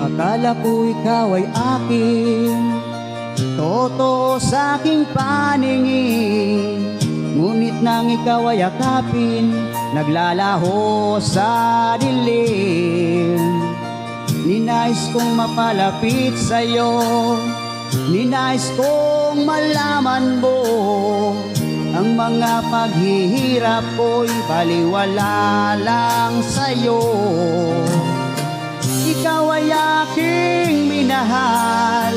Akala ko ikaw ay akin, totoo sa aking paningin. Ngunit nang ikaw ay akapin, naglalaho sa dilim. Ninais kong mapalapit sa'yo, ninais kong malaman mo ang mga paghihirap ko'y baliwala lang sa'yo. Ikaw ay aking minahal,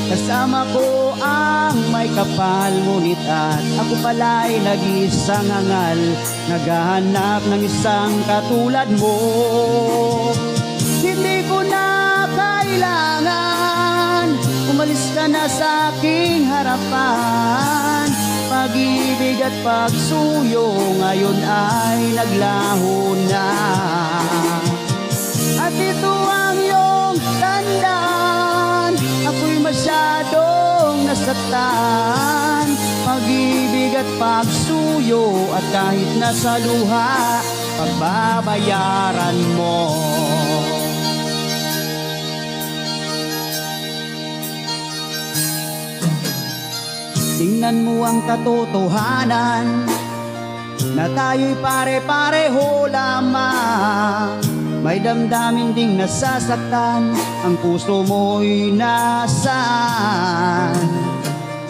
kasama ko ang may kapal. Ngunit at ako pala'y nag-isang hangal, naghahanap ng isang katulad mo. Hindi ko na kailangan, umalis ka na sa aking harapan. Pag-ibig at pagsuyo ngayon ay naglaho na. At ito ang iyong tandaan, ako'y masyadong nasaktan. Pag-ibig at pagsuyo at kahit nasa luha, pagbabayaran mo. Tingnan mo ang katotohanan na tayo'y pare-pareho lamang. May damdamin ding nasasaktan, ang puso mo'y nasaan.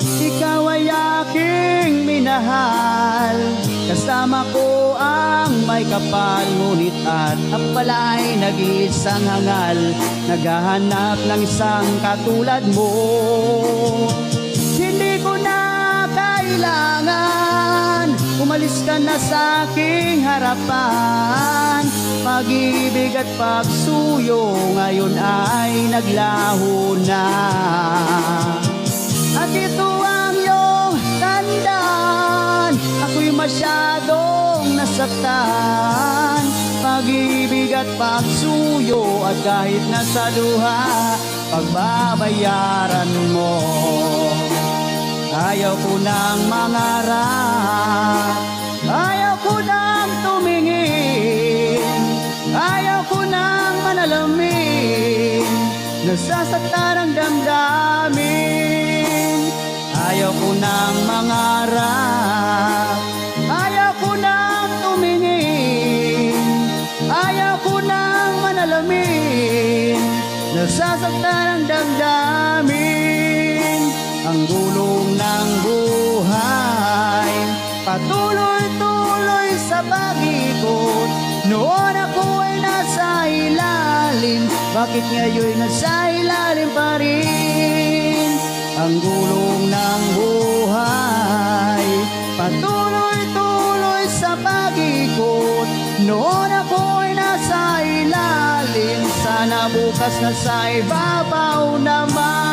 Ikaw ay aking minahal, kasama ko ang may kapal. Ngunit at ang pala'y nag-iisang hangal, naghahanap ng isang katulad mo. Hindi ko na kailangan, umalis ka na sa aking harapan. Pag-ibig at pagsuyo ngayon ay naglaho na. At ito ang iyong tandaan, ako'y masyadong nasaktan. Pag-ibig at pagsuyo at kahit nasa luha, pagbabayaran mo. Ayaw ko nang mangarap, ayaw ko nang tumingin, ayaw ko nang manalamin, nasasaktan ang damdamin. Ayaw ko nang mangarap, ayaw ko nang tumingin, ayaw ko nang manalamin, nasasaktan ang damdamin. Ang gulong ng buhay, patuloy-tuloy sa pag-ikot. Noon ako ay nasa ilalim, bakit ngayon nasa ilalim pa rin? Ang gulong ng buhay, patuloy-tuloy sa pag-ikot. Noon ako ay nasa ilalim, sana bukas na sa ibabaw naman.